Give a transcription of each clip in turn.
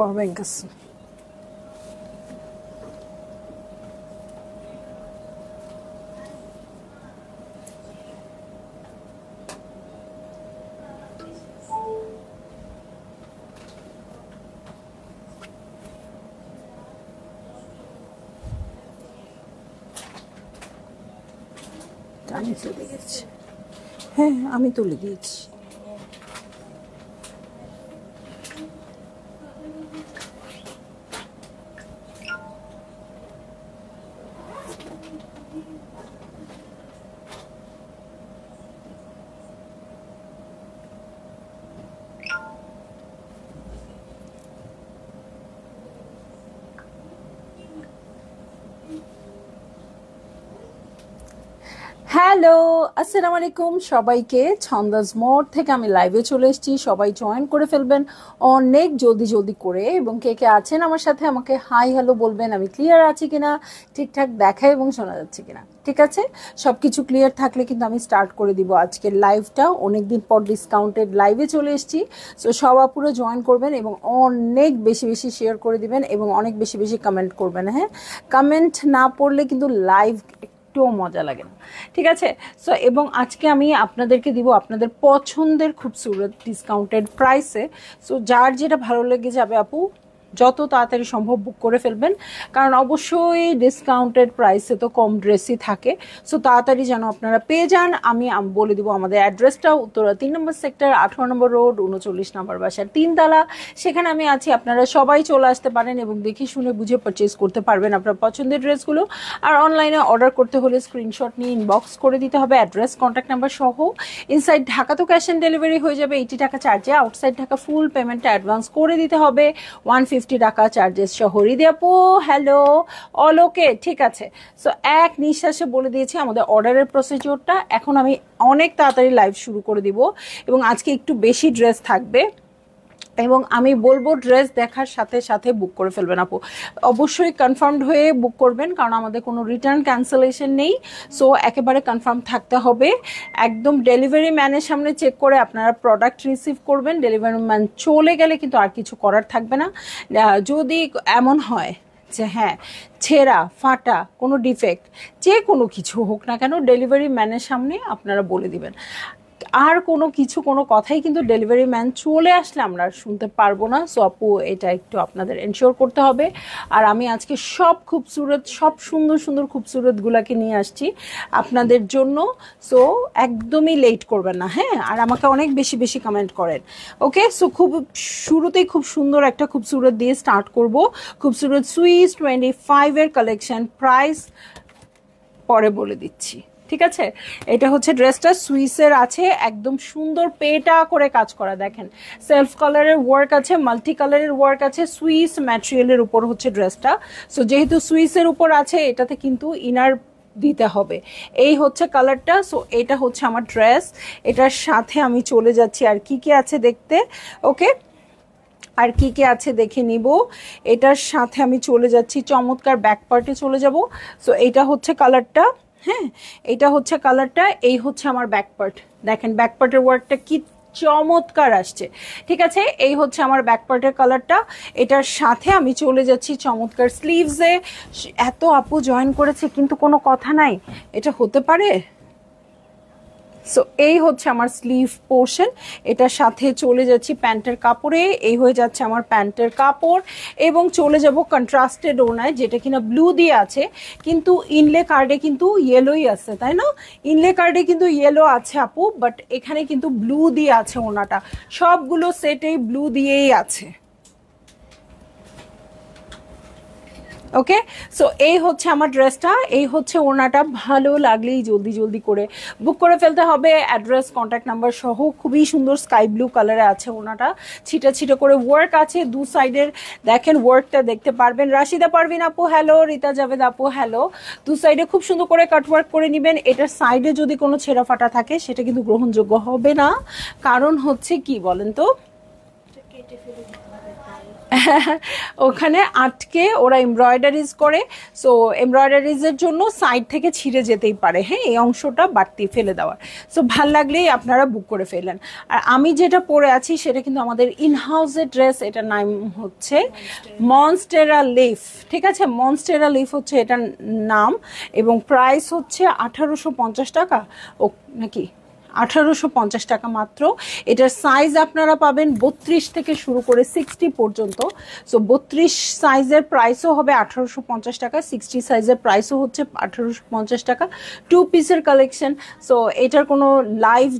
Power bank আছে। আমি তুলে দিয়েছি, হ্যাঁ আমি তুলে দিয়েছি। হ্যালো, আসসালামু আলাইকুম সবাইকে। ছন্দাজ মোড় থেকে আমি লাইভে চলে এসেছি, সবাই জয়েন করে ফেলবেন অনেক জলদি জলদি করে। এবং কে কে আছেন আমার সাথে আমাকে হাই হ্যালো বলবেন, আমি ক্লিয়ার আছি কিনা, ঠিকঠাক দেখা এবং শোনা যাচ্ছে কিনা। ঠিক আছে, সব কিছু ক্লিয়ার থাকলে কিন্তু আমি স্টার্ট করে দিব আজকের লাইভটা। অনেকদিন পর ডিসকাউন্টেড লাইভে চলে এসেছি, সো সব আপুরা জয়েন করবেন এবং অনেক বেশি বেশি শেয়ার করে দিবেন এবং অনেক বেশি বেশি কমেন্ট করবেন। হ্যাঁ, কমেন্ট না পড়লে কিন্তু লাইভ একটুও মজা লাগে না। ঠিক আছে, সো এবং আজকে আমি আপনাদেরকে দিব আপনাদের পছন্দের খুবসুরত ডিসকাউন্টেড প্রাইসে। সো যার যেটা ভালো লেগে যাবে আপু যত তাড়াতাড়ি সম্ভব বুক করে ফেলবেন, কারণ অবশ্যই ডিসকাউন্টেড প্রাইসে তো কম ড্রেসই থাকে। সো তাড়াতাড়ি যেন আপনারা পেয়ে যান। আমি বলে দিব আমাদের অ্যাড্রেসটা, উত্তরা 3 নম্বর সেক্টর, 18 নম্বর রোড, 39 নম্বর বাসার 3 তলা। সেখানে আমি আছি, আপনারা সবাই চলে আসতে পারেন এবং দেখে শুনে বুঝে পারচেজ করতে পারবেন আপনার পছন্দের ড্রেসগুলো। আর অনলাইনে অর্ডার করতে হলে স্ক্রিনশট নিয়ে ইনবক্স করে দিতে হবে অ্যাড্রেস কন্ট্যাক্ট নাম্বার সহ। ইনসাইড ঢাকা তো ক্যাশ অন ডেলিভারি হয়ে যাবে 80 টাকা চার্জে, আউটসাইড ঢাকা ফুল পেমেন্টটা অ্যাডভান্স করে দিতে হবে 150 টাকা চার্জেস সহ। রিদি আপু হ্যালো, অল ওকে, ঠিক আছে। সো এক নিঃশ্বাসে বলে দিয়েছি আমাদের অর্ডারের প্রসিডিওরটা। এখন আমি অনেক তাড়াতাড়ি লাইভ শুরু করে দিব এবং আজকে একটু বেশি ড্রেস থাকবে এবং আমি বলবো ড্রেস দেখার সাথে সাথে বুক করে ফেলবেন আপু। অবশ্যই কনফার্মড হয়ে বুক করবেন, কারণ আমাদের কোনো রিটার্ন ক্যান্সেলেশন নেই। সো একেবারে কনফার্ম থাকতে হবে। একদম ডেলিভারি ম্যানের সামনে চেক করে আপনারা প্রোডাক্ট রিসিভ করবেন। ডেলিভারি ম্যান চলে গেলে কিন্তু আর কিছু করার থাকবে না। যদি এমন হয় যে হ্যাঁ ছেঁড়া ফাটা কোনো ডিফেক্ট যে কোনো কিছু হোক না কেন, ডেলিভারি ম্যানের সামনে আপনারা বলে দিবেন। আর কোনো কিছু কোনো কথাই কিন্তু ডেলিভারি ম্যান চলে আসলে আমরা শুনতে পারবো না। সো আপু এটা একটু আপনাদের এনশিওর করতে হবে। আর আমি আজকে সব খুবসুরত, সব সুন্দর সুন্দর খুবসুরতগুলোকে নিয়ে আসছি আপনাদের জন্য। সো একদমই লেট করবেন না, হ্যাঁ। আর আমাকে অনেক বেশি বেশি কমেন্ট করেন, ওকে। সো খুব শুরুতেই খুব সুন্দর একটা খুবসুরত দিয়ে স্টার্ট করব। খুবসুরত সুইস 25-এর কালেকশন, প্রাইস পরে বলে দিচ্ছি, ঠিক আছে। এটা হচ্ছে ড্রেসটা সুইসের আছে, একদম সুন্দর পেটা করে কাজ করা, দেখেন সেলফ কালারের ওয়ার্ক আছে, মাল্টি কালারের ওয়ার্ক আছে, সুইস ম্যাটেরিয়ালের উপর হচ্ছে ড্রেসটা। সো যেহেতু সুইসের উপর আছে এটাতে কিন্তু ইনার দিতে হবে, এই হচ্ছে কালারটা। সো এটা হচ্ছে আমার ড্রেস, এটার সাথে আমি চলে যাচ্ছি আর কি কি আছে দেখতে, ওকে। আর কি কি আছে দেখে নিব। এটার সাথে আমি চলে যাচ্ছি চমৎকার ব্যাক পার্টে চলে যাব। সো এটা হচ্ছে কালারটা, হ্যাঁ এটা হচ্ছে কালারটা, এই হচ্ছে আমার ব্যাক পার্ট। দেখেন ব্যাক পার্টের ওয়ার্কটা কি চমৎকার আসছে, ঠিক আছে। এই হচ্ছে আমার ব্যাক পার্টের কালারটা। এটার সাথে আমি চলে যাচ্ছি চমৎকার স্লিভসে। এত আপু জয়েন করেছে কিন্তু কোনো কথা নাই, এটা হতে পারে। সো এই হচ্ছে আমার স্লিভ পোর্শন, এটার সাথে চলে যাচ্ছি প্যান্টের কাপড়ে, এই হয়ে যাচ্ছে আমার প্যান্টের কাপড়। এবং চলে যাব কন্ট্রাস্টেড ওড়নায়, যেটা কিনা ব্লু দিয়ে আছে, কিন্তু ইনলে কার্ডে কিন্তু ইয়েলোই আছে, তাই না? ইনলে কার্ডে কিন্তু ইয়েলো আছে আপু, বাট এখানে কিন্তু ব্লু দিয়ে আছে ওড়নাটা, সবগুলো সেটেই ব্লু দিয়েই আছে, ওকে। সো এই হচ্ছে আমার ড্রেসটা, এই হচ্ছে ওড়নাটা। ভালো লাগলেই জলদি জলদি করে বুক করে ফেলতে হবে, অ্যাড্রেস কন্ট্যাক্ট নাম্বার সহ। খুবই সুন্দর স্কাই ব্লু কালারে আছে ওড়নাটা, ছিটা ছিটা করে ওয়ার্ক আছে দু সাইডের, দেখেন ওয়ার্কটা দেখতে পারবেন। রাশিদা পারভিন আপু হ্যালো, রিতা জাভেদ আপু হ্যালো। দু সাইডে খুব সুন্দর করে কাট ওয়ার্ক করে নেবেন। এটার সাইডে যদি কোনো ছেঁড়া ফাটা থাকে সেটা কিন্তু গ্রহণযোগ্য হবে না, কারণ হচ্ছে কি বলেন তো, ওখানে আটকে ওরা এমব্রয়ডারিজ করে, সো এমব্রয়ডারিজের জন্য সাইড থেকে ছিঁড়ে যেতেই পারে, হ্যাঁ, এই অংশটা বাড়তি ফেলে দেওয়ার। সো ভাল লাগলেই আপনারা বুক করে ফেলেন। আর আমি যেটা পরে আছি সেটা কিন্তু আমাদের ইনহাউসের ড্রেস, এটার নাম হচ্ছে মনস্টেরা লিফ, ঠিক আছে, মনস্টেরা লিফ হচ্ছে এটার নাম, এবং প্রাইস হচ্ছে 1850 টাকা ও নাকি 1850 টাকা মাত্র। এটার সাইজ আপনারা পাবেন 32 থেকে শুরু করে 60 পর্যন্ত। সো 32 সাইজের প্রাইসও হবে 1850 টাকা, 60 সাইজের প্রাইসও হচ্ছে 1850 টাকা। 2 পিসের কালেকশন। সো এটার কোনো লাইভ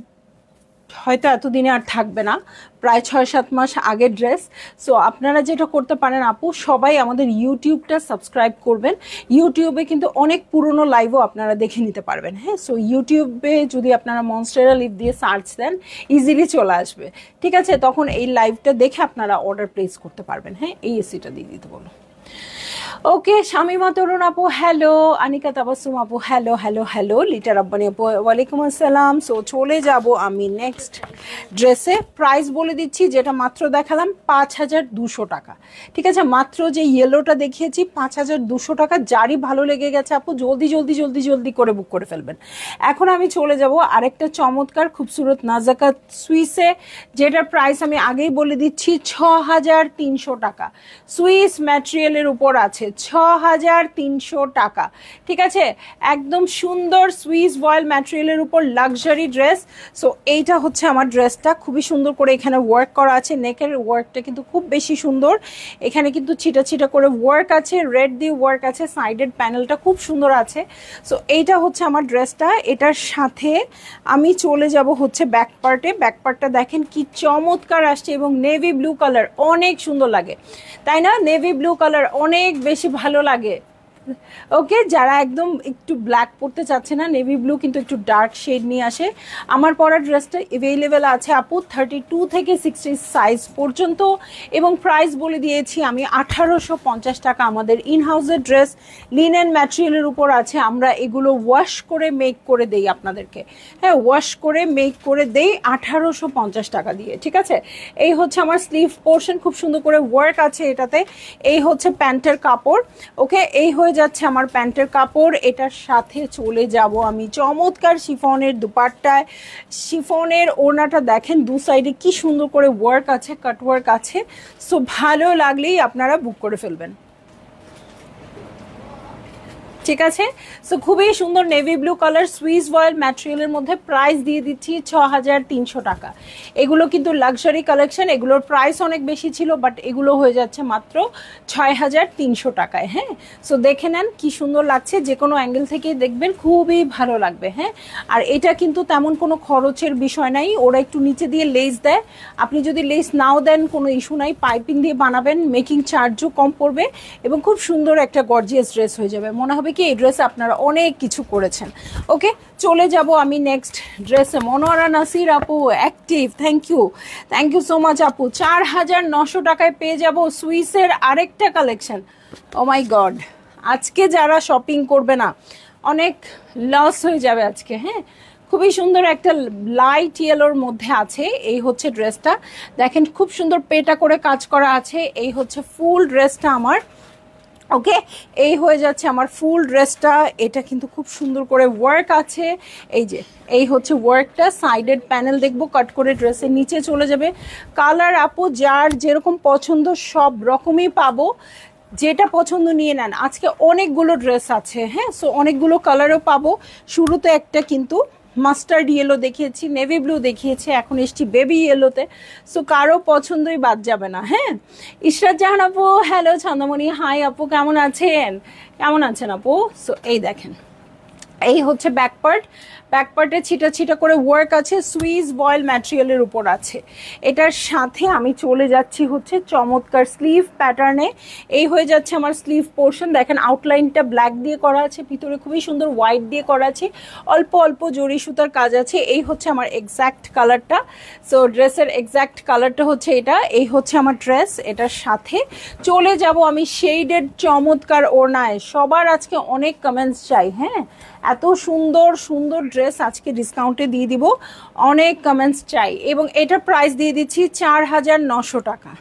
হয়তো এতদিনে আর থাকবে না, প্রায় 6-7 মাস আগের ড্রেস। সো আপনারা যেটা করতে পারেন আপু, সবাই আমাদের ইউটিউবটা সাবস্ক্রাইব করবেন। ইউটিউবে কিন্তু অনেক পুরনো লাইভও আপনারা দেখে নিতে পারবেন, হ্যাঁ। সো ইউটিউবে যদি আপনারা মনস্টেরা লিভ দিয়ে সার্চ দেন, ইজিলি চলে আসবে, ঠিক আছে। তখন এই লাইভটা দেখে আপনারা অর্ডার প্লেস করতে পারবেন, হ্যাঁ। এই এসিটা দিয়ে দিতে বলো। ওকে, শামিমা তরুণ আপু হ্যালো, আনিকা তাবাসুম আপু হ্যালো হ্যালো হ্যালো, লিটার আব্বানি আপু ওয়ালাইকুম আসসালাম। সো চলে যাব আমি নেক্সট ড্রেসে। প্রাইস বলে দিচ্ছি, যেটা মাত্র দেখালাম 5200 টাকা, ঠিক আছে। মাত্র যে ইয়েলোটা দেখিয়েছি 5200 টাকা। যারই ভালো লেগে গেছে আপু জলদি জলদি জলদি জলদি করে বুক করে ফেলবেন। এখন আমি চলে যাব আরেকটা চমৎকার খুবসুরত নাজাকাত সুইসে, যেটার প্রাইস আমি আগেই বলে দিচ্ছি 6300 টাকা। সুইস ম্যাটেরিয়ালের উপর আছে 6300 টাকা, ঠিক আছে। একদম সুন্দর সুইস ভয়েল ম্যাটেরিয়ালের উপর লাক্সারি ড্রেস। সো এইটা হচ্ছে আমার ড্রেসটা, খুবই সুন্দর করে এখানে ওয়ার্ক করা আছে। নেকের ওয়ার্কটা কিন্তু খুব বেশি সুন্দর, এখানে কিন্তু ছিটা ছিটা করে ওয়ার্ক আছে, রেড দিয়ে ওয়ার্ক আছে, সাইডের প্যানেলটা খুব সুন্দর আছে। সো এইটা হচ্ছে আমার ড্রেসটা। এটার সাথে আমি চলে যাব হচ্ছে ব্যাক পার্টে। ব্যাক পার্টটা দেখেন কি চমৎকার আসছে, এবং নেভি ব্লু কালার অনেক সুন্দর লাগে, তাই না? নেভি ব্লু কালার অনেক বেশি ভালো লাগে। ওকে, যারা একদম একটু ব্ল্যাক পরতে চাচ্ছে না, নেভি ব্লু কিন্তু একটু ডার্ক শেড নিয়ে আসে। আমার পরা ড্রেসটা অ্যাভেলেবেল আছে আপু 32 থেকে 60 সাইজ পর্যন্ত, এবং প্রাইস বলে দিয়েছি আমি 1850 টাকা। আমাদের ইনহাউসের ড্রেস লিনেন ম্যাটেরিয়ালের উপর আছে, আমরা এগুলো ওয়াশ করে মেক করে দেই আপনাদেরকে, হ্যাঁ, ওয়াশ করে মেক করে দেই 1850 টাকা দিয়ে, ঠিক আছে। এই হচ্ছে আমার স্লিভ পোর্শন, খুব সুন্দর করে ওয়ার্ক আছে এটাতে। এই হচ্ছে প্যান্টের কাপড়, ওকে, এই হয়ে যাচ্ছে আমার প্যান্টের কাপড়। এটার সাথে চলে যাব আমি চমৎকার শিফনের দুপাট্টায়। শিফনের ওড়নাটা দেখেন দু সাইডে কি সুন্দর করে ওয়ার্ক আছে, কাট ওয়ার্ক আছে। সো ভালো লাগলেই আপনারা বুক করে ফেলবেন, ঠিক আছে। সো খুবই সুন্দর নেভি ব্লু কালার সুইস ভয়েল ম্যাটেরিয়ালের মধ্যে প্রাইস দিয়ে দিচ্ছি 6300 টাকা। এগুলো কিন্তু লাক্সারি কালেকশন, এগুলোর প্রাইস অনেক বেশি ছিল, বাট এগুলো হয়ে যাচ্ছে মাত্র 6300 টাকায়, হ্যাঁ। সো দেখে নেন কি সুন্দর লাগছে, যে কোনো অ্যাঙ্গেল থেকে দেখবেন খুবই ভালো লাগবে, হ্যাঁ। আর এটা কিন্তু তেমন কোনো খরচের বিষয় নাই, ওরা একটু নিচে দিয়ে লেস দেয়। আপনি যদি লেস নাও দেন কোনো ইস্যু নাই, পাইপিং দিয়ে বানাবেন, মেকিং চার্জও কম পড়বে, এবং খুব সুন্দর একটা গর্জিয়াস ড্রেস হয়ে যাবে। মনে হবে কি এই ড্রেসে আপনারা অনেক কিছু করেছেন। ওকে, চলে যাব আমি নেক্সট ড্রেসে। মনোয়ারা নাসির আপু active, thank you so much আপু। 4900 টাকায় পেয়ে যাব সুইসের আরেকটা কালেকশন। ও মাই গড, আজকে যারা শপিং করবে না অনেক লস হয়ে যাবে আজকে, হ্যাঁ। খুবই সুন্দর একটা লাইট ইয়েলোর মধ্যে আছে, এই হচ্ছে ড্রেসটা দেখেন, খুব সুন্দর পেটা করে কাজ করা আছে। এই হচ্ছে ফুল ড্রেসটা আমার, ওকে, এই হয়ে যাচ্ছে আমার ফুল ড্রেসটা। এটা কিন্তু খুব সুন্দর করে ওয়ার্ক আছে, এই যে এই হচ্ছে ওয়ার্কটা। সাইডের প্যানেল দেখবো কাট করে ড্রেসের নিচে চলে যাবে। কালার আপু যার যেরকম পছন্দ সব রকমই পাবো, যেটা পছন্দ নিয়ে নেন। আজকে অনেকগুলো ড্রেস আছে, হ্যাঁ। সো অনেকগুলো কালারও পাবো। শুরুতে একটা কিন্তু মাস্টার্ড ইয়েলো দেখিয়েছি, নেভি ব্লু দেখিয়েছি, এখন এসছি বেবি ইয়েলোতে। সো কারো পছন্দই বাদ যাবে না, হ্যাঁ। ইশরাত জাহান আপু হ্যালো, ছন্দমণি হাই আপু, কেমন আছেন? কেমন আছেন আপু? সো এই দেখেন, এই হচ্ছে ব্যাক পার্ট। ব্যাক পার্টে ছিটা ছিটা করে ওয়ার্ক আছে, সুইস বয়েল ম্যাটেরিয়ালের উপর আছে। এটার সাথে আমি চলে যাচ্ছি হচ্ছে চমৎকার স্লিভ প্যাটার্নে। এই হয়ে যাচ্ছে আমার স্লিভ পোর্শন, দেখেন আউটলাইনটা ব্ল্যাক দিয়ে করা আছে, ভিতরে খুবই সুন্দর হোয়াইট দিয়ে করা আছে, অল্প অল্প জরি সুতার কাজ আছে। এই হচ্ছে আমার এক্স্যাক্ট কালারটা। সো ড্রেসের এক্স্যাক্ট কালারটা হচ্ছে এটা। এই হচ্ছে আমার ড্রেস। এটার সাথে চলে যাব আমি শেডের চমৎকার ওড়নায়। সবার আজকে অনেক কমেন্টস চাই, হ্যাঁ, এত সুন্দর সুন্দর ড্রেস আজকে ডিসকাউন্টে দিয়ে দিব, অনেক কমেন্টস চাই। এবং এটার প্রাইস দিয়ে দিচ্ছি 4900 টাকা।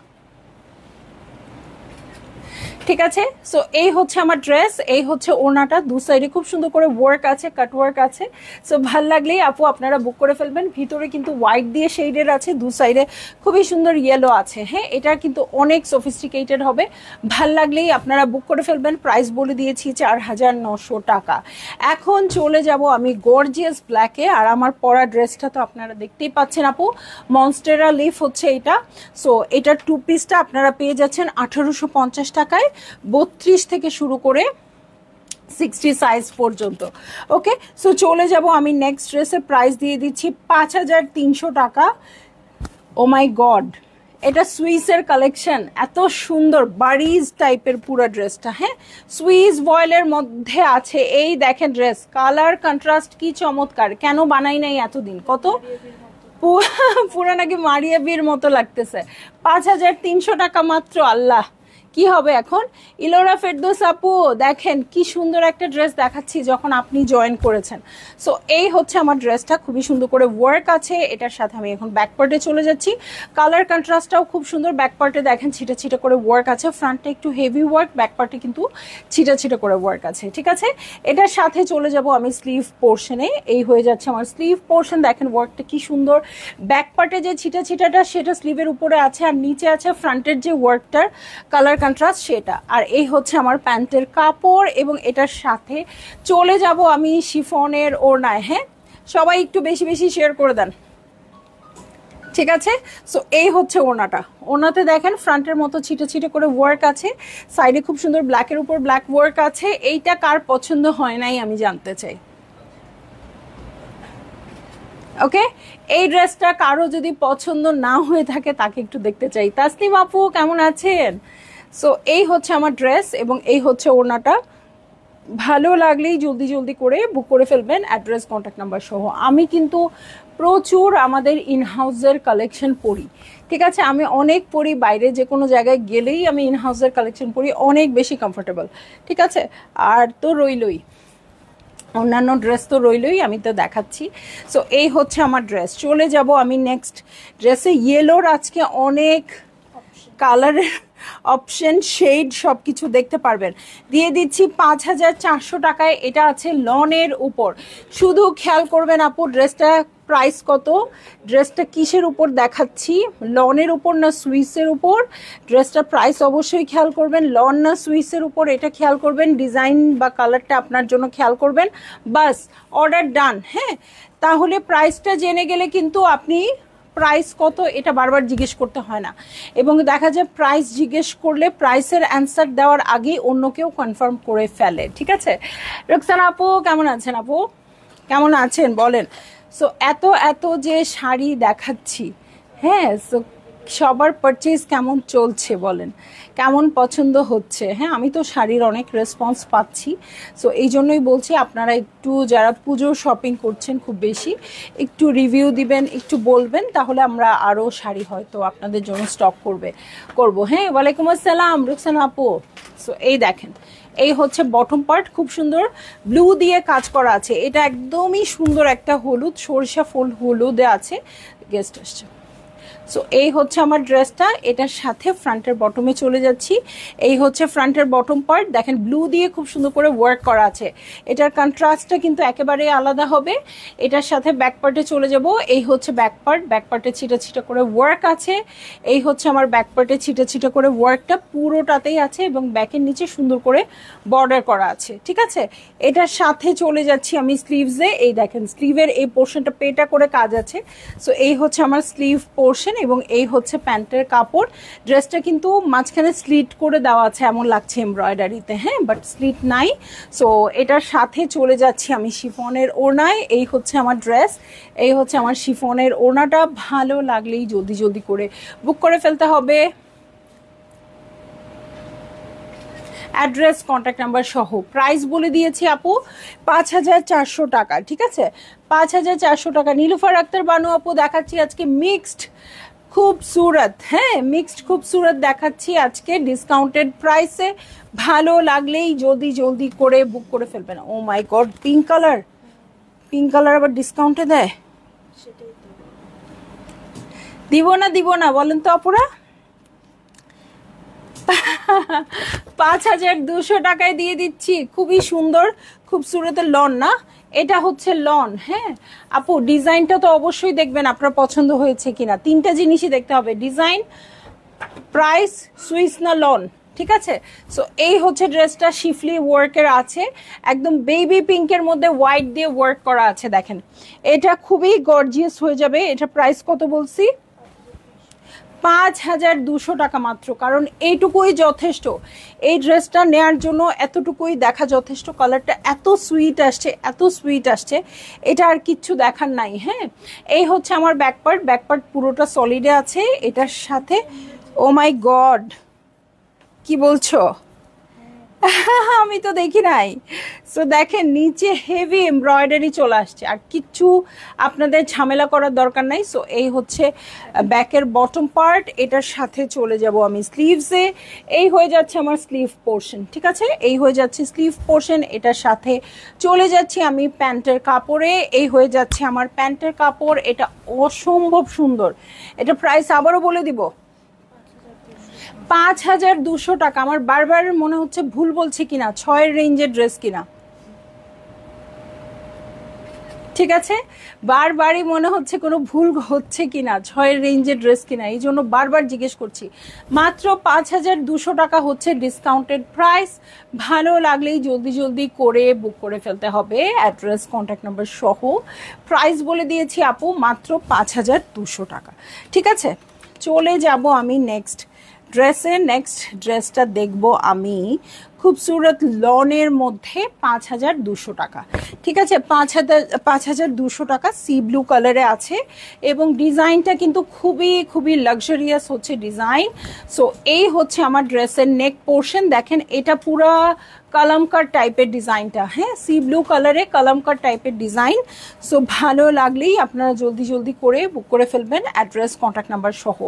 ঠিক আছে। সো এই হচ্ছে আমার ড্রেস, এই হচ্ছে ওড়নাটা, দু সাইডে খুব সুন্দর করে ওয়ার্ক আছে, কাট ওয়ার্ক আছে। সো ভাল লাগলেই আপু আপনারা বুক করে ফেলবেন। ভিতরে কিন্তু হোয়াইট দিয়ে শেডের আছে, দু সাইডে খুবই সুন্দর ইয়েলো আছে। হ্যাঁ, এটা কিন্তু অনেক সফিস্টিকেটেড হবে, ভাল লাগলেই আপনারা বুক করে ফেলবেন। প্রাইস বলে দিয়েছি 4900 টাকা। এখন চলে যাব আমি গর্জিয়াস ব্ল্যাকে। আর আমার পরা ড্রেসটা তো আপনারা দেখতেই পাচ্ছেন আপু, মনস্টেরা লিফ হচ্ছে এটা। সো এটার টু পিসটা আপনারা পেয়ে যাচ্ছেন 1850 টাকায়, 32 থেকে শুরু করে 60 সাইজ পর্যন্ত। ওকে, সো চলে যাব আমি নেক্সট ড্রেসের প্রাইস দিয়ে দিচ্ছি 5300 টাকা। ও মাই গড, এটা সুইসের কালেকশন, এত সুন্দর বারিজ টাইপের পুরো ড্রেসটা। হ্যাঁ, সুইস ভয়েলের মধ্যে আছে। এই দেখেন ড্রেস কালার কন্ট্রাস্ট কি চমৎকার, কেন বানাই নাই এতদিন, কত পুরা নাকি মারিয়া বিয়ের মতো লাগতেছে। 5300 টাকা মাত্র। আল্লাহ, কি হবে এখন। ইলোরা ফেরদৌস আপু দেখেন কি সুন্দর একটা ড্রেস দেখাচ্ছি যখন আপনি জয়েন করেছেন। সো এই হচ্ছে আমার ড্রেসটা, খুবই সুন্দর করে ওয়ার্ক আছে এটার সাথে। আমি এখন ব্যাক পার্টে চলে যাচ্ছি, কালার কন্ট্রাস্টটাও খুব সুন্দর। ব্যাক পার্টে দেখেন ছিটা ছিটা করে ওয়ার্ক আছে, ফ্রন্টে একটু হেভি ওয়ার্ক, ব্যাক পার্টে কিন্তু ছিটা ছিটা করে ওয়ার্ক আছে। ঠিক আছে, এটার সাথে চলে যাব আমি স্লিভ পোর্শনে। এই হয়ে যাচ্ছে আমার স্লিভ পোর্শন, দেখেন ওয়ার্কটা কি সুন্দর। ব্যাক পার্টে যে ছিটা ছিটাটা সেটা স্লিভের উপরে আছে, আর নিচে আছে ফ্রন্টের যে ওয়ার্কটার কালার কন্ট্রাস্ট সেটা। আর এই হচ্ছে আমার প্যান্টের কাপড়, এবং এটার সাথে চলে যাব আমি শিফনের ওড়নায়। হ্যাঁ, সবাই একটু বেশি বেশি শেয়ার করে দেন, ঠিক আছে। সো এই হচ্ছে ওড়নাটা, ওড়নাতে দেখেন ফ্রন্টের মতো ছিটে ছিটে করে ওয়ার্ক আছে, সাইডে খুব সুন্দর ব্ল্যাকের উপর ব্ল্যাক ওয়ার্ক আছে। এইটা কার পছন্দ হয় নাই আমি জানতে চাই। ওকে, এই ড্রেসটা কারো যদি পছন্দ না হয়ে থাকে তাকে একটু দেখতে চাই। তাসনিম আপু কেমন আছেন? সো এই হচ্ছে আমার ড্রেস এবং এই হচ্ছে ওড়নাটা। ভালো লাগলেই জলদি জলদি করে বুক করে ফেলবেন, অ্যাড্রেস কন্ট্যাক্ট নাম্বার সহ। আমি কিন্তু প্রচুর আমাদের ইনহাউসের কালেকশন পরি, ঠিক আছে। আমি অনেক পরি, বাইরে যে কোনো জায়গায় গেলেই আমি ইনহাউসের কালেকশন পরি, অনেক বেশি কমফোর্টেবল, ঠিক আছে। আর তো রইলই, অন্যান্য ড্রেস তো রইলই, আমি তো দেখাচ্ছি। সো এই হচ্ছে আমার ড্রেস। চলে যাব আমি নেক্সট ড্রেসে। ইয়েলোর আজকে অনেক কালারের অপশন, শেড সব কিছু দেখতে পারবেন। দিয়ে দিচ্ছি 5400 টাকায়। এটা আছে লনের উপর। শুধু খেয়াল করবেন আপু ড্রেসটা প্রাইস কত, ড্রেসটা কিসের উপর দেখাচ্ছি, লনের উপর না সুইসের উপর। ড্রেসটা প্রাইস অবশ্যই খেয়াল করবেন, লন না সুইসের উপর এটা খেয়াল করবেন, ডিজাইন বা কালারটা আপনার জন্য খেয়াল করবেন, বাস অর্ডার ডান। হ্যাঁ, তাহলে প্রাইসটা জেনে গেলে কিন্তু আপনি প্রাইস কত এটা বারবার জিজ্ঞেস করতে হয় না। এবং দেখা যায় প্রাইস জিজ্ঞেস করলে প্রাইসের অ্যান্সার দেওয়ার আগেই অন্য কেউ কনফার্ম করে ফেলে, ঠিক আছে। রুকসানা আপু কেমন আছেন? আপু কেমন আছেন বলেন। সো এত এত যে শাড়ি দেখাচ্ছি, হ্যাঁ, সো সবার পারচেজ কেমন চলছে বলেন, কেমন পছন্দ হচ্ছে? হ্যাঁ, আমি তো শাড়ির অনেক রেসপন্স পাচ্ছি। সো এই জন্যই বলছি আপনারা একটু যারা পুজোর শপিং করছেন খুব বেশি, একটু রিভিউ দিবেন, একটু বলবেন, তাহলে আমরা আরও শাড়ি হয়তো আপনাদের জন্য স্টক করবো। হ্যাঁ, ওয়ালাইকুম আসসালাম রুকসানা আপু। সো এই দেখেন, এই হচ্ছে বটম পার্ট, খুব সুন্দর ব্লু দিয়ে কাজ করা আছে। এটা একদমই সুন্দর একটা হলুদ, সরিষা ফুল হলুদে আছে। গেস্ট আসছে। সো এই হচ্ছে আমার ড্রেসটা, এটার সাথে ফ্রন্টের বটমে চলে যাচ্ছি। এই হচ্ছে ফ্রন্টের বটম পার্ট, দেখেন ব্লু দিয়ে খুব সুন্দর করে ওয়ার্ক করা আছে। এটার কন্ট্রাস্টটা কিন্তু একেবারে আলাদা হবে। এটার সাথে ব্যাক পার্টে চলে যাব। এই হচ্ছে ব্যাক পার্ট, ব্যাক পার্টে ছিটা ছিটা করে ওয়ার্ক আছে। এই হচ্ছে আমার ব্যাক পার্টে ছিটা ছিটা করে ওয়ার্কটা পুরোটাতেই আছে, এবং ব্যাকের নিচে সুন্দর করে বর্ডার করা আছে, ঠিক আছে। এটার সাথে চলে যাচ্ছি আমি স্লিভসে। এই দেখেন স্লিভের এই পোর্শনটা পেটা করে কাজ আছে। সো এই হচ্ছে আমার স্লিভ পোর্শন, এবং এই হচ্ছে প্যান্টের কাপড়। ড্রেসটা কিন্তু মাঝখানে স্লিট করে দেওয়া আছে এমন লাগছে এমব্রয়ডারিতে, হ্যাঁ, বাট স্লিট নাই। সো এটার সাথে চলে যাচ্ছি আমি শিফনের ওড়নায়। এই হচ্ছে আমার ড্রেস, এই হচ্ছে আমার শিফনের ওড়নাটা। ভালো লাগলেই জলদি জলদি করে বুক করে ফেলতে হবে, অ্যাড্রেস কন্ট্যাক্ট নাম্বার সহ। প্রাইস বলে দিয়েছি আপু 5400 টাকা, ঠিক আছে, 5400 টাকা। নীলুফার আক্তার বানু আপু দেখাচ্ছি আজকে মিক্সড খুবসুরত, হ্যাঁ, মিক্সড খুবসুরত দেখাচ্ছি আজকে ডিসকাউন্টেড প্রাইসে। ভালো লাগলেই জলদি জলদি করে বুক করে ফেলবেন। Oh my god, pink colour, pink colour আবার ডিসকাউন্টে দেয়? দিব না বলেন তো আপুরা? 5200 টাকায় দিয়ে দিচ্ছি। খুবই সুন্দর, খুব সুরতের লন না, এটা হচ্ছে লন। হ্যাঁ আপু, ডিজাইনটা তো অবশ্যই দেখবেন আপনার পছন্দ হয়েছে কিনা, তিনটা জিনিসই দেখতে হবে, ডিজাইন, প্রাইস, সুইস না লন। ঠিক আছে, সো এই হচ্ছে ড্রেসটা, শিফলি ওয়ার্কের আছে, একদম বেবি পিঙ্কের মধ্যে হোয়াইট দিয়ে ওয়ার্ক করা আছে। দেখেন এটা খুবই গর্জিয়াস হয়ে যাবে। এটা প্রাইস কত বলছি? 5200 টাকা মাত্র। কারণ এইটুকুই যথেষ্ট, এই ড্রেসটা নেয়ার জন্য এতটুকুই দেখা যথেষ্ট। কালারটা এত সুইট আসছে, এত সুইট আসছে, এটা আর কিচ্ছু দেখার নাই। হ্যাঁ, এই হচ্ছে আমার ব্যাকপার্ট, ব্যাকপার্ট পুরোটা সলিডে আছে এটার সাথে। ও মাই গড, কি বলছো? আমি তো দেখি নাই। সো দেখেন নিচে হেভি এমব্রয়ডারি চলে আসছে, আর কিচ্ছু আপনাদের ঝামেলা করার দরকার নাই। সো এই হচ্ছে ব্যাকের বটম পার্ট, এটার সাথে চলে যাব আমি স্লিভসে। এই হয়ে যাচ্ছে আমার স্লিভ পোর্শন। ঠিক আছে, এই হয়ে যাচ্ছে স্লিভ পোর্শন, এটার সাথে চলে যাচ্ছি আমি প্যান্টের কাপড়ে। এই হয়ে যাচ্ছে আমার প্যান্টের কাপড়, এটা অসম্ভব সুন্দর। এটা প্রাইস আবারও বলে দিব, 5200 টাকা। আমার বারবার মনে হচ্ছে ভুল বলছি কিনা, 6 রেঞ্জের ড্রেস কিনা। ঠিক আছে, বারবারই মনে হচ্ছে কোনো ভুল হচ্ছে কিনা, 6 রেঞ্জের ড্রেস কিনা, এই জন্য বারবার জিজ্ঞেস করছি। মাত্র 5200 টাকা হচ্ছে ডিসকাউন্টেড প্রাইস। ভালো লাগলেই জলদি জলদি করে বুক করে ফেলতে হবে, অ্যাড্রেস, কন্ট্যাক্ট নাম্বার সহ। প্রাইস বলে দিয়েছি আপু, মাত্র 5200 টাকা। ঠিক আছে, চলে যাব আমি নেক্সট ড্রেসে। নেক্সট ড্রেসটা দেখব আমি খুবসুরত লনের মধ্যে 5200 টাকা। ঠিক আছে, 5200 টাকা, সি ব্লু কালারে আছে এবং ডিজাইনটা কিন্তু খুবই খুবই লাক্সারিয়াস হচ্ছে ডিজাইন। সো এই হচ্ছে আমার ড্রেসের নেক পোর্শন। দেখেন এটা পুরা কালামকার টাইপের ডিজাইনটা। হ্যাঁ, সি ব্লু কালারে কালামকার টাইপের ডিজাইন। সো ভালো লাগলেই আপনারা জলদি জলদি করে বুক করে ফেলবেন, অ্যাড্রেস, কন্ট্যাক্ট নাম্বার সহ।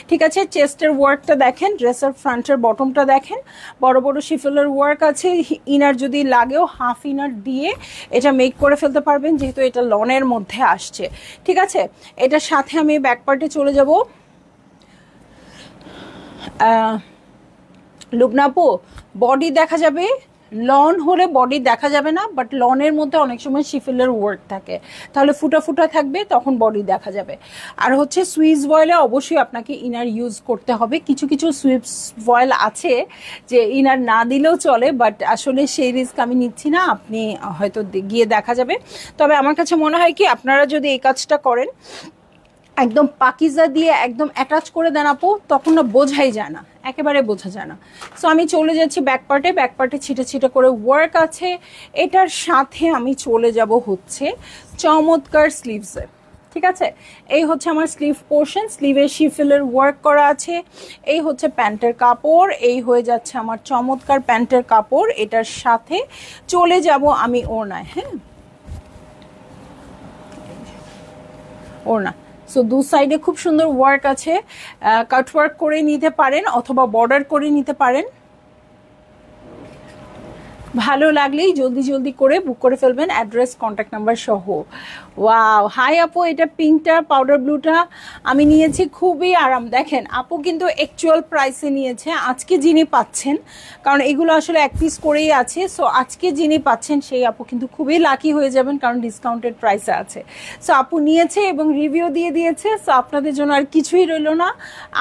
ঠিক আছে, চেস্টের ওয়ার্কটা দেখেন, ড্রেসের ফ্রন্টের বটমটা দেখেন, বড় বড় শিফলের ওয়ার্ক আছে। ইনার যদি লাগেও হাফ ইনার দিয়ে এটা মেক করে ফেলতে পারবেন, যেহেতু এটা লনের মধ্যে আসছে। ঠিক আছে, এটার সাথে আমি ব্যাক পার্টে চলে যাব। লুবনাপু, বডি দেখা যাবে, লন হলে বডি দেখা যাবে না, বাট লনের মধ্যে অনেক সময় শিফলের ওয়ার্ক থাকে, তাহলে ফুটা ফুটা থাকবে, তখন বডি দেখা যাবে। আর হচ্ছে সুইস ভয়েলে অবশ্যই আপনাকে ইনার ইউজ করতে হবে। কিছু কিছু সুইস ভয়েল আছে যে ইনার না দিলেও চলে, বাট আসলে সেই রিস্ক আমি নিচ্ছি না, আপনি হয়তো গিয়ে দেখা যাবে। তবে আমার কাছে মনে হয় কি, আপনারা যদি এই কাজটা করেন, একদম পাকিজা দিয়ে একদম অ্যাটাচ করে দেন আপু, তখন না বোঝাই যায় না, একেবারে বোঝা যায় না। সো আমি চলে যাচ্ছি ব্যাক পার্টে। ব্যাক পার্টে ছিটে ছিটে করে ওয়ার্ক আছে, এটার সাথে আমি চলে যাব হচ্ছে চমৎকার স্লিভসে। ঠিক আছে, এই হচ্ছে আমার স্লিভ পোর্শন, স্লিভে শিফলের ওয়ার্ক করা আছে। এই হচ্ছে প্যান্টের কাপড়, এই হয়ে যাচ্ছে আমার চমৎকার প্যান্টের কাপড়। এটার সাথে চলে যাব আমি ওড়নায়। হ্যাঁ, ওড়না। সো দু সাইডে খুব সুন্দর ওয়ার্ক আছে, কাট ওয়ার্ক করে নিতে পারেন অথবা বর্ডার করে নিতে পারেন। ভালো লাগলেই জলদি জলদি করে বুক করে ফেলবেন, অ্যাড্রেস, কন্ট্যাক্ট নাম্বার সহ। ওয়াও, হাই আপু, এটা পিঙ্কটা, পাউডার ব্লুটা আমি নিয়েছি, খুবই আরাম। দেখেন আপু কিন্তু অ্যাকচুয়াল প্রাইসে নিয়েছে। আজকে যিনি পাচ্ছেন, কারণ এগুলো আসলে এক পিস করেই আছে, সো আজকে যিনি পাচ্ছেন সেই আপু কিন্তু খুবই লাকি হয়ে যাবেন, কারণ ডিসকাউন্টেড প্রাইসে আছে। সো আপু নিয়েছে এবং রিভিউ দিয়ে দিয়েছে, সো আপনাদের জন্য আর কিছুই রইলো না।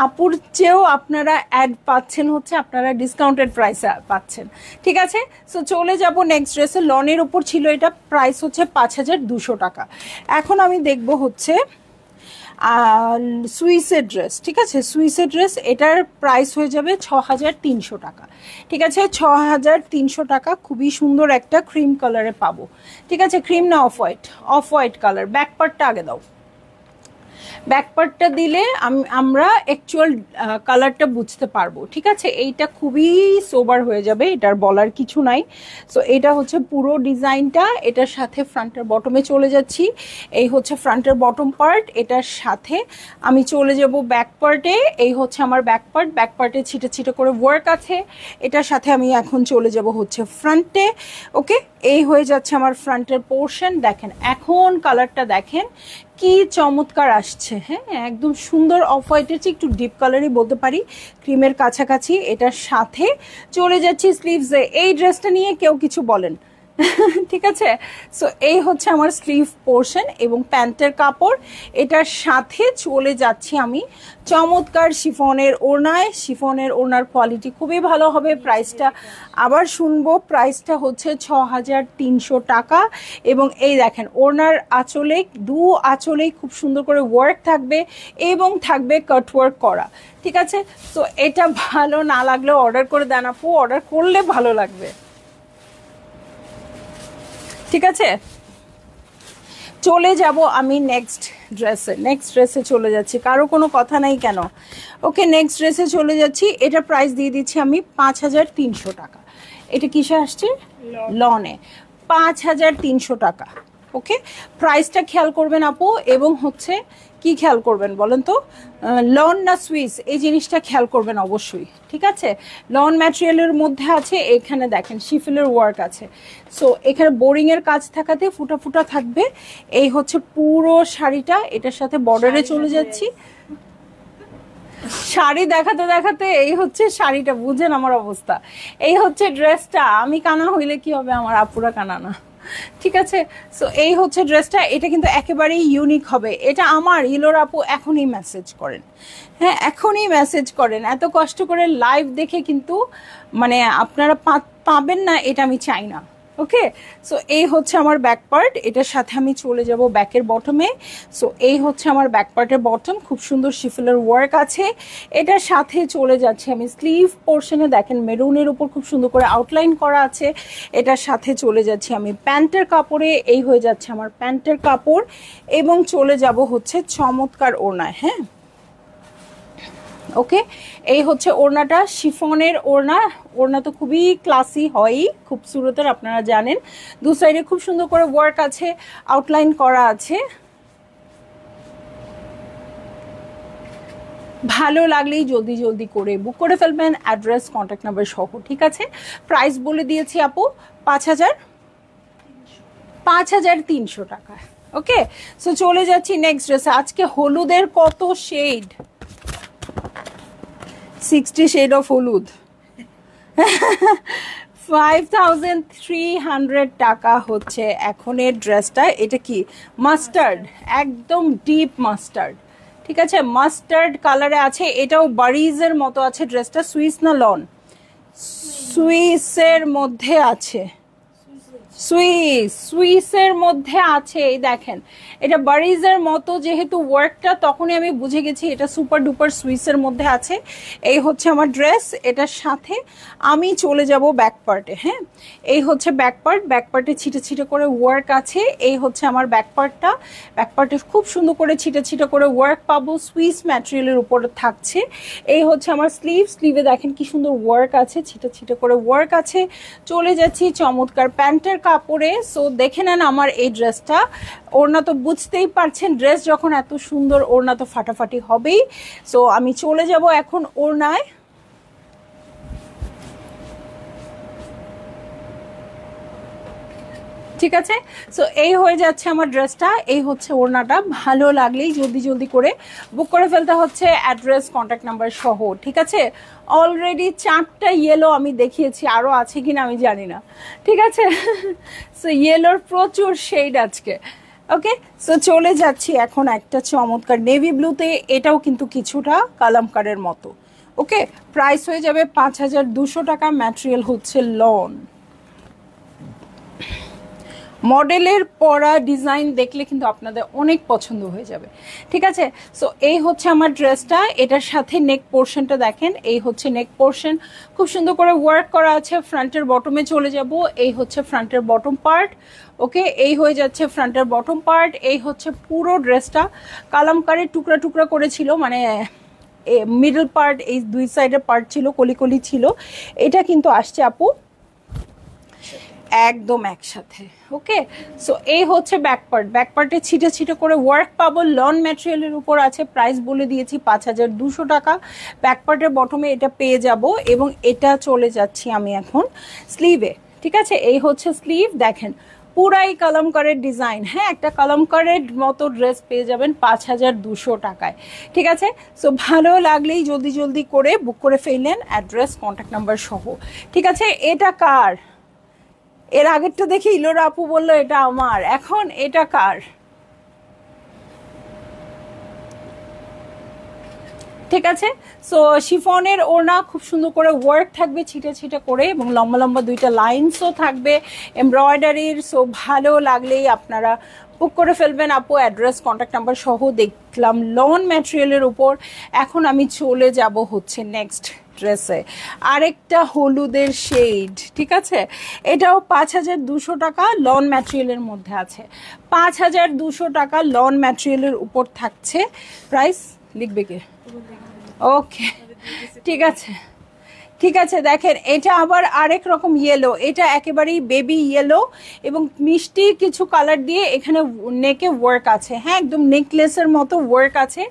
আপুর চেয়েও আপনারা অ্যাড পাচ্ছেন, হচ্ছে আপনারা ডিসকাউন্টেড প্রাইসে পাচ্ছেন। ঠিক আছে, সো চলে যাব নেক্সট ড্রেসে। লনের উপর ছিল, এটা প্রাইস হচ্ছে 5200 টাকা। এখন আমি দেখব হচ্ছে সুইসের ড্রেস। ঠিক আছে, সুইসের ড্রেস, এটার প্রাইস হয়ে যাবে 6300 টাকা। ঠিক আছে, 6300 টাকা। খুবই সুন্দর একটা ক্রিম কালারে পাবো। ঠিক আছে, ক্রিম না off white, off white colour. Back পার্টটা আগে দাও, ব্যাকপার্টটা দিলে আমরা অ্যাকচুয়াল কালারটা বুঝতে পারবো। ঠিক আছে, এইটা খুবই সোবার হয়ে যাবে, এটার বলার কিছু নাই। সো এটা হচ্ছে পুরো ডিজাইনটা, এটার সাথে ফ্রন্টের বটমে চলে যাচ্ছি। এই হচ্ছে ফ্রন্টের বটম পার্ট, এটার সাথে আমি চলে যাব ব্যাক পার্টে। এই হচ্ছে আমার ব্যাক পার্ট, ব্যাক পার্টে ছিটে ছিটে করে ওয়ার্ক আছে। এটার সাথে আমি এখন চলে যাব হচ্ছে ফ্রন্টে। ওকে, এই হয়ে যাচ্ছে আমার ফ্রন্টের পোর্শন। দেখেন এখন কালারটা দেখেন কি চমৎকার আসছে। হ্যাঁ, একদম সুন্দর অফ হোয়াইটের চেয়ে একটু ডিপ কালারই বলতে পারি, ক্রিমের কাছাকাছি। এটার সাথে চলে যাচ্ছি স্লিভসে। এই ড্রেসটা নিয়ে কেউ কিছু বলেন ঠিক আছে। সো এই হচ্ছে আমার স্লিভ পোর্শন এবং প্যান্টের কাপড়। এটার সাথে চলে যাচ্ছি আমি চমৎকার শিফনের ওড়নায়। শিফনের ওড়নার কোয়ালিটি খুবই ভালো হবে। প্রাইসটা আবার শুনবো, প্রাইসটা হচ্ছে 6300 টাকা। এবং এই দেখেন ওড়নার আঁচলে, দু আঁচলেই খুব সুন্দর করে ওয়ার্ক থাকবে এবং থাকবে কাটওয়ার্ক করা। ঠিক আছে। সো এটা ভালো না লাগলেও অর্ডার করে দেন আপু, অর্ডার করলে ভালো লাগবে। ঠিক আছে, চলে যাব আমি নেক্সট ড্রেসে চলে যাচ্ছি। কারো কোনো কথা নাই কেন? ওকে, নেক্সট ড্রেসে চলে যাচ্ছি। এটা প্রাইস দিয়ে দিচ্ছি আমি 5300 টাকা। এটা কিসে আসছে? লনে। 5300 টাকা। ওকে, প্রাইসটা খেয়াল করবেন আপু। এবং হচ্ছে কি খেয়াল করবেন বলেন তো? লন না সুইস, এই জিনিসটা খেয়াল করবেন অবশ্যই। ঠিক আছে, লন ম্যাটেরিয়ালের মধ্যে আছে। এখানে দেখেন শিফলের ওয়ার্ক আছে। সো এখানে বোরিং এর কাজ থাকাতে ফুটা ফুটা থাকবে। এই হচ্ছে পুরো শাড়িটা। এটার সাথে বর্ডারে চলে যাচ্ছি। শাড়ি দেখাতে দেখাতে এই হচ্ছে শাড়িটা, বুঝেন আমার অবস্থা। এই হচ্ছে ড্রেসটা। আমি কানা হইলে কি হবে, আমার আপুরা কানা না। ঠিক আছে। সো এই হচ্ছে ড্রেসটা। এটা কিন্তু একেবারেই ইউনিক হবে। এটা আমার ইলোর আপু এখনই মেসেজ করেন। হ্যাঁ, এখনই মেসেজ করেন। এত কষ্ট করে লাইভ দেখে কিন্তু মানে আপনারা পাবেন না, এটা আমি চাই না। ওকে, সো এই হচ্ছে আমার ব্যাক পার্ট। এটার সাথে আমি চলে যাব ব্যাকের বটমে। সো এই হচ্ছে আমার ব্যাক পার্টের বটম, খুব সুন্দর শিফলের ওয়ার্ক আছে। এটার সাথে চলে যাচ্ছে আমি স্লিভ পোর্শনে। দেখেন মেরুনের উপর খুব সুন্দর করে আউটলাইন করা আছে। এটার সাথে চলে যাচ্ছি আমি প্যান্টের কাপড়ে। এই হয়ে যাচ্ছে আমার প্যান্টের কাপড়। এবং চলে যাব হচ্ছে চমৎকার ওড়নায়। হ্যাঁ, ওকে, এই হচ্ছে ওড়নাটা, শিফনের ওড়না। ওড়না তো খুবই ক্লাসি হয়ই, খুবসুরতের, আপনারা জানেন। দু সাইডে খুব সুন্দর করে ওয়ার্ক আছে, আউটলাইন করা আছে। ভালো লাগলেই জলদি জলদি করে বুক করে ফেলবেন, অ্যাড্রেস কন্ট্যাক্ট নাম্বার সহ। ঠিক আছে, প্রাইস বলে দিয়েছি আপু 5300 টাকা। ওকে, সো চলে যাচ্ছি নেক্সট ড্রেসে। আজকে হলুদের কত শেড, 60 শেড অফ হলুদ। 5300 টাকা হচ্ছে এখনের ড্রেসটা। এটা কি মাস্টার্ড, একদম ডিপ মাস্টার্ড। ঠিক আছে, মাস্টার্ড কালারে আছে। এটাও বারিজের মতো আছে ড্রেসটা। সুইস না লন? সুইসের মধ্যে আছে। সুইসের মধ্যে আছে। এই দেখেন, এটা বারিজের মতো যেহেতু ওয়ার্কটা, তখনই আমি বুঝে গেছি এটা সুপার ডুপার সুইসের মধ্যে আছে। এই হচ্ছে আমার ড্রেস। এটার সাথে আমি চলে যাব ব্যাক পার্টে। হ্যাঁ, এই হচ্ছে ব্যাক পার্ট। ব্যাক পার্টে ছিটে ছিটে করে ওয়ার্ক আছে। এই হচ্ছে আমার ব্যাক পার্টটা। ব্যাক পার্টে খুব সুন্দর করে ছিটে ছিটে করে ওয়ার্ক পাবো, সুইস ম্যাটেরিয়ালের উপরে থাকছে। এই হচ্ছে আমার স্লিভে দেখেন কি সুন্দর ওয়ার্ক আছে, ছিটে ছিটে করে ওয়ার্ক আছে। চলে যাচ্ছি চমৎকার প্যান্টের কাপড়ে। সো দেখে নেন আমার এই ড্রেসটা। ওড়না তো বুঝতেই পারছেন, ড্রেস যখন এত সুন্দর, ওড়না তো ফাটাফাটি হবেই। সো আমি চলে যাব এখন ওড়নায়। ঠিক আছে, সো এই হয়ে যাচ্ছে আমার ড্রেসটা। এই হচ্ছে ওড়নাটা। ভালো লাগলেই জলদি জলদি করে বুক করে ফেলতে হচ্ছে, অ্যাড্রেস কন্ট্যাক্ট নাম্বার সহ। ঠিক আছে, অলরেডি 4টা ইয়েলো আমি দেখিয়েছি, আরও আছে কিনা আমি জানি না। ঠিক আছে, সো ইয়েলোর প্রচুর শেড আজকে। ওকে, সো চলে যাচ্ছি এখন একটা চমৎকার নেভি ব্লুতে। এটাও কিন্তু কিছুটা কালামকারের মতো। ওকে, প্রাইস হয়ে যাবে 5200 টাকা। ম্যাটেরিয়াল হচ্ছে লন। মডেলের পরা ডিজাইন দেখলে কিন্তু আপনাদের অনেক পছন্দ হয়ে যাবে। ঠিক আছে, সো এই হচ্ছে আমার ড্রেসটা। এটার সাথে নেক পোর্শনটা দেখেন। এই হচ্ছে নেক পোর্শন, খুব সুন্দর করে ওয়ার্ক করা আছে। ফ্রন্টের বটমে চলে যাব। এই হচ্ছে ফ্রন্টের বটম পার্ট। ওকে, এই হয়ে যাচ্ছে ফ্রন্টের বটম পার্ট। এই হচ্ছে পুরো ড্রেসটা কালামকারের টুকরা টুকরা করেছিল, মানে মিডল পার্ট, এই দুই সাইডের পার্ট ছিল, কলি ছিল। এটা কিন্তু আসছে আপু একদম একসাথে। ওকে, সো এই হচ্ছে ব্যাক পার্ট। ব্যাক পার্টে ছিটে ছিটে করে ওয়ার্ক পাবো, লন ম্যাটেরিয়ালের উপর আছে। প্রাইস বলে দিয়েছি 5200 টাকা। ব্যাক পার্টের বটমে এটা পেয়ে যাব। এবং এটা চলে যাচ্ছি আমি এখন স্লিভে। ঠিক আছে, এই হচ্ছে স্লিভ। দেখেন পুরাই কলমকারের ডিজাইন, হ্যাঁ একটা কলমকারের মতো ড্রেস পেয়ে যাবেন 5200 টাকায়। ঠিক আছে, সো ভালো লাগলেই জলদি জলদি করে বুক করে ফেললেন, অ্যাড্রেস কন্ট্যাক্ট নাম্বার সহ। ঠিক আছে, এটা কার? এর আগেরটা দেখে ইলোরা আপু বললো এটা আমার, এখন এটা কার? ঠিক আছে, সো শিফনের ওড়না খুব সুন্দর করে ওয়ার্ক থাকবে ছিটে ছিটে করে, এবং লম্বা লম্বা দুইটা লাইনসও থাকবে এমব্রয়ডারির। সো ভালো লাগলেই আপনারা বুক করে ফেলবেন আপু, অ্যাড্রেস কন্ট্যাক্ট নাম্বার সহ। দেখলাম লন ম্যাটেরিয়ালের উপর, এখন আমি চলে যাব হচ্ছে নেক্সট ড্রেসে, আরেকটা হলুদের শেড। ঠিক আছে, এটাও 5200 টাকা লন ম্যাটেরিয়ালের মধ্যে আছে। 5200 টাকা লন ম্যাটেরিয়ালের উপর থাকছে। প্রাইস লিখবে কে? ওকে, ঠিক আছে ঠিক আছে। দেখেন এটা আবার আরেক রকম ইয়েলো, এটা একেবারেই বেবি ইয়েলো এবং মিষ্টি কিছু কালার দিয়ে এখানে নেকে ওয়ার্ক আছে, হ্যাঁ একদম নেকলেসের মতো ওয়ার্ক আছে,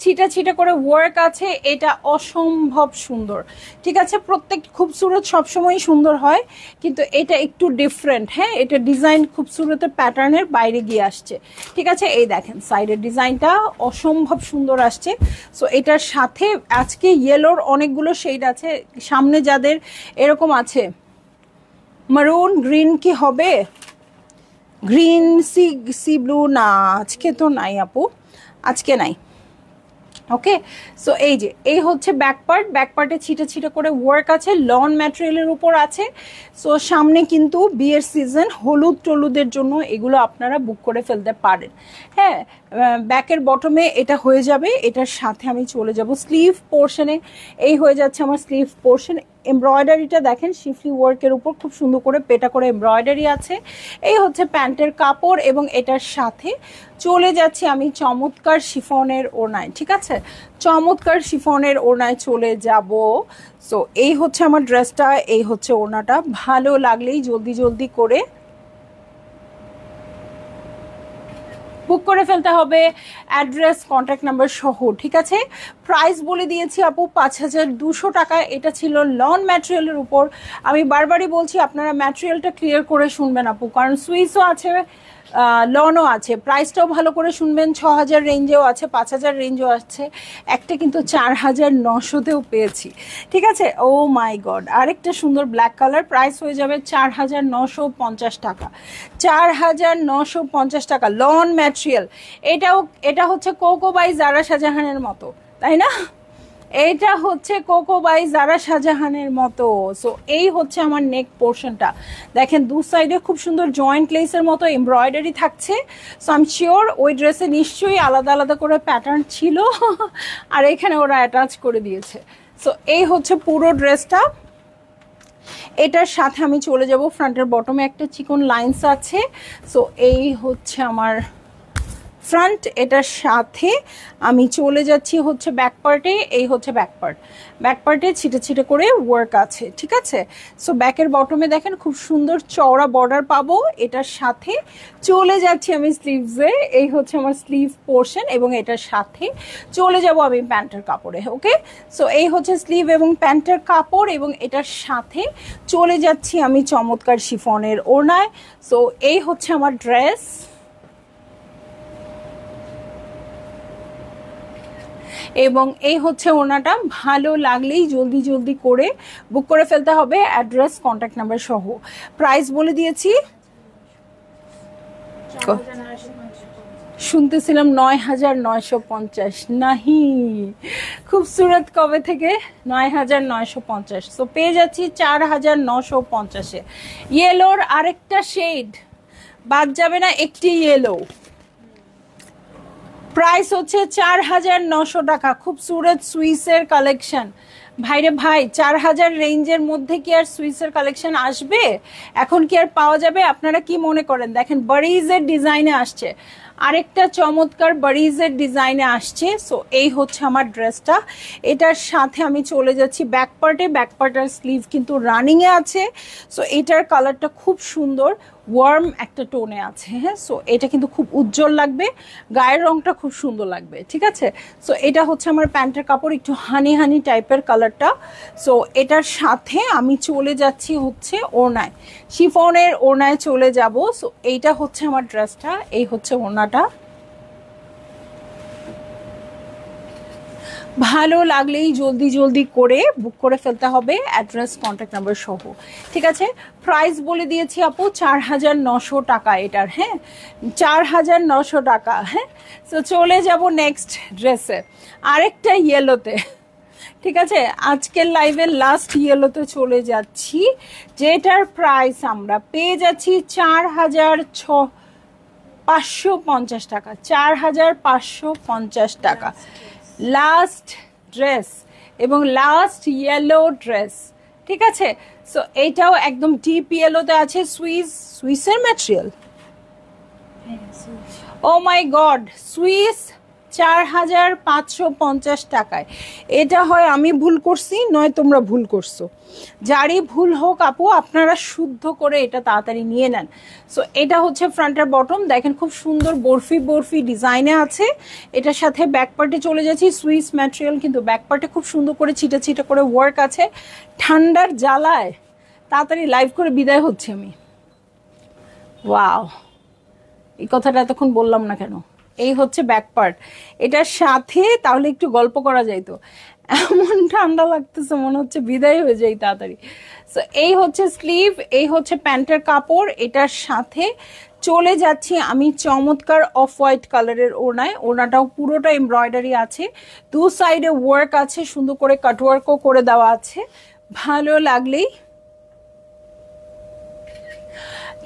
ছিটা ছিটা করে ওয়ার্ক আছে। এটা অসম্ভব সুন্দর। ঠিক আছে, প্রত্যেক খুবসুরত সবসময়ই সুন্দর হয়, কিন্তু এটা একটু ডিফারেন্ট। হ্যাঁ, এটা ডিজাইন খুবসুরতের প্যাটার্নের বাইরে গিয়ে আসছে। ঠিক আছে, এই দেখেন সাইডের ডিজাইনটা অসম্ভব সুন্দর আসছে। সো এটার সাথে আজকে ইয়েলোর অনেকগুলো শেড আছে, সামনে যাদের এরকম আছে মারুন গ্রিন কি হবে, গ্রিন সি ব্লু, না আজকে তো নাই আপু, আজকে নাই। ওকে, সো এই যে এই হচ্ছে ব্যাক পার্ট, ব্যাক পার্টে ছিটে ছিটে করে ওয়ার্ক আছে, লন ম্যাটেরিয়ালের উপর আছে। সো সামনে কিন্তু বিয়ের সিজন, হলুদ টলুদের জন্য এগুলো আপনারা বুক করে ফেলতে পারেন। হ্যাঁ, ব্যাকের বটমে এটা হয়ে যাবে, এটার সাথে আমি চলে যাব স্লিভ পোর্শনে। এই হয়ে যাচ্ছে আমার স্লিভ পোর্শন। এমব্রয়ডারিটা দেখেন শিফলি ওয়ার্কের উপর খুব সুন্দর করে পেটা করে এমব্রয়ডারি আছে। এই হচ্ছে প্যান্টের কাপড়, এবং এটার সাথে চলে যাচ্ছি আমি চমৎকার শিফনের ওড়নায়। ঠিক আছে, চমৎকার শিফনের ওড়নায় চলে যাব। সো এই হচ্ছে আমার ড্রেসটা, এই হচ্ছে ওড়নাটা। ভালো লাগলেই জলদি জলদি করে বুক করে ফেলতে হবে, অ্যাড্রেস কন্ট্যাক্ট নাম্বার সহ। ঠিক আছে, প্রাইস বলে দিয়েছি আপু 5200 টাকা। এটা ছিল লন ম্যাটেরিয়ালের উপর। আমি বারবারই বলছি আপনারা ম্যাটেরিয়ালটা ক্লিয়ার করে শুনবেন আপু, কারণ সুইসও আছে লনও আছে। প্রাইসটাও ভালো করে শুনবেন, 6000 রেঞ্জেও আছে, 5000 রেঞ্জেও আছে, একটা কিন্তু 4900তেও পেয়েছি। ঠিক আছে, ও মাই গড, আরেকটা সুন্দর ব্ল্যাক কালার, প্রাইস হয়ে যাবে 4950 টাকা। 4950 টাকা লন ম্যাটেরিয়াল। এটা হচ্ছে কোকো বাই জারা শাহজাহানের মতো, তাই না? এইটা হচ্ছে কোকো বাই জারা শাহজাহানের মতো। সো এই হচ্ছে আমার নেক পোর্শনটা, দেখেন দু সাইডে খুব সুন্দর জয়েন্ট লেসের মতো এমব্রয়ডারি থাকছে। সো আই এম শিওর ওই ড্রেসে নিশ্চয়ই আলাদা আলাদা করে প্যাটার্ন ছিল, আর এখানে ওরা অ্যাটাচ করে দিয়েছে। সো এই হচ্ছে পুরো ড্রেসটা। এটার সাথে আমি চলে যাব ফ্রন্টের বটমে একটা চিকন লাইন্স আছে। সো এই হচ্ছে আমার ফ্রন্ট, এটার সাথে আমি চলে যাচ্ছি হচ্ছে ব্যাক পার্টে। এই হচ্ছে ব্যাক পার্ট, ব্যাক পার্টে ছিটে ছিটে করে ওয়ার্ক আছে। ঠিক আছে, সো ব্যাকের বটমে দেখেন খুব সুন্দর চওড়া বর্ডার পাবো। এটার সাথে চলে যাচ্ছি আমি স্লিভসে, এই হচ্ছে আমার স্লিভ পোর্শন, এবং এটার সাথে চলে যাব আমি প্যান্টের কাপড়ে। ওকে, সো এই হচ্ছে স্লিভ এবং প্যান্টের কাপড়, এবং এটার সাথে চলে যাচ্ছি আমি চমৎকার শিফনের ওড়নায়। সো এই হচ্ছে আমার ড্রেস, এবং এই হচ্ছে ওনাটা। ভালো লাগলেই জলদি জলদি করে বুক করে ফেলতে হবে, অ্যাড্রেস কন্ট্যাক্ট নাম্বার সহ। প্রাইস বলে দিয়েছি, শুনতেছিলাম 9950, নাহি খুবসুরত কবে থেকে 9950। তো পেয়ে যাচ্ছি 4950-এ। ইয়েলোর আরেকটা শেড বাদ যাবে না, একটি ইয়েলো, প্রাইস হচ্ছে 4900 টাকা। খুবসুরত সুইসের কালেকশন। ভাইরে ভাই, 4000 রেঞ্জের মধ্যে কি আর সুইসের কালেকশন আসবে? এখন কি আর পাওয়া যাবে? আপনারা কি মনে করেন? দেখেন বারিজের ডিজাইনে আসছে, আরেকটা চমৎকার বারিজের ডিজাইনে আসছে। সো এই হচ্ছে আমার ড্রেসটা। এটার সাথে আমি চলে যাচ্ছি ব্যাক পার্টে। ব্যাক পার্টের স্লিভ কিন্তু রানিংয়ে আছে। সো এটার কালারটা খুব সুন্দর, ওয়ার্ম একটা টোনে আছে। হ্যাঁ, সো এটা কিন্তু খুব উজ্জ্বল লাগবে, গায়ের রংটা খুব সুন্দর লাগবে। ঠিক আছে, সো এটা হচ্ছে আমার প্যান্টের কাপড়, একটু হানি হানি টাইপের কালারটা। সো এটার সাথে আমি চলে যাচ্ছি হচ্ছে ওড়নায়, শিফনের ওড়নায় চলে যাব। সো এইটা হচ্ছে আমার ড্রেসটা, এই হচ্ছে ওড়নাটা। ভালো লাগলেই জলদি জলদি করে বুক করে ফেলতে হবে, অ্যাড্রেস কন্ট্যাক্ট নাম্বার সহ। ঠিক আছে, প্রাইস বলে দিয়েছি আপু 4900 টাকা এটার। হ্যাঁ, 4900 টাকা। হ্যাঁ, তো চলে যাব নেক্সট ড্রেসে, আরেকটা ইয়েলোতে। ঠিক আছে, আজকের লাইভের লাস্ট ইয়েলোতে চলে যাচ্ছি, যেটার প্রাইস আমরা পেয়ে যাচ্ছি 4550 টাকা। 4550 টাকা লাস্ট ড্রেস এবং লাস্ট ইয়েলো ড্রেস। ঠিক আছে, সো এইটাও একদম ডিপ ইয়েলোতে আছে, সুইসের material. O my god, Swiss 4550 টাকায়। এটা হয় আমি ভুল করছি, নয় তোমরা ভুল করছো। যারই ভুল হোক আপু, আপনারা শুদ্ধ করে এটা তাড়াতাড়ি নিয়ে নেন। সো এটা হচ্ছে ফ্রন্টের বটম, দেখেন খুব সুন্দর বরফি বরফি ডিজাইনে আছে। এটার সাথে ব্যাক পার্টে চলে যাচ্ছি, সুইস ম্যাটেরিয়াল, কিন্তু ব্যাক পার্টে খুব সুন্দর করে ছিটা ছিটা করে ওয়ার্ক আছে। ঠান্ডার জ্বালায় তাড়াতাড়ি লাইভ করে বিদায় হচ্ছে আমি। ওয়াও, এই কথাটা এতক্ষণ বললাম না কেন? এই হচ্ছে ব্যাক পার্ট, এটার সাথে তাহলে একটু গল্প করা যাইতো। এমন ঠান্ডা লাগতেছে, মনে হচ্ছে বিদায় হয়ে যাই তাড়াতাড়ি। সো এই হচ্ছে স্লিভ, এই হচ্ছে প্যান্টের কাপড়। এটার সাথে চলে যাচ্ছি আমি চমৎকার অফ হোয়াইট কালারের ওড়নায়। ওড়নাটাও পুরোটা এমব্রয়ডারি আছে, দু সাইডে ওয়ার্ক আছে, সুন্দর করে কাটওয়ার্কও করে দেওয়া আছে। ভালো লাগলেই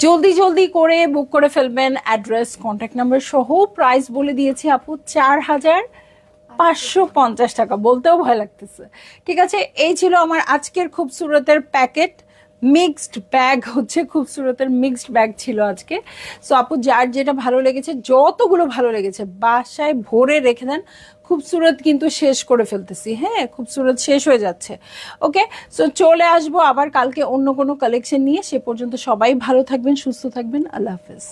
জলদি জলদি করে বুক করে ফেলবেন, অ্যাড্রেস কন্ট্যাক্ট নাম্বার সহ। প্রাইস বলে দিয়েছি আপু 4550 টাকা, বলতেও ভয় লাগতেছে। ঠিক আছে, এই ছিল আমার আজকের খুবসুরতের প্যাকেট। মিক্সড ব্যাগ হচ্ছে, খুবসুরতের মিক্সড ব্যাগ ছিল আজকে। সো আপু যার যেটা ভালো লেগেছে, যতগুলো ভালো লেগেছে বাসায় ভরে রেখে দেন। খুবসুরত কিন্তু শেষ করে ফেলতেছি। হ্যাঁ, খুবসুরত শেষ হয়ে যাচ্ছে। ওকে, সো চলে আসবো আবার কালকে অন্য কোনো কালেকশন নিয়ে। সে পর্যন্ত সবাই ভালো থাকবেন, সুস্থ থাকবেন। আল্লাহ হাফেজ।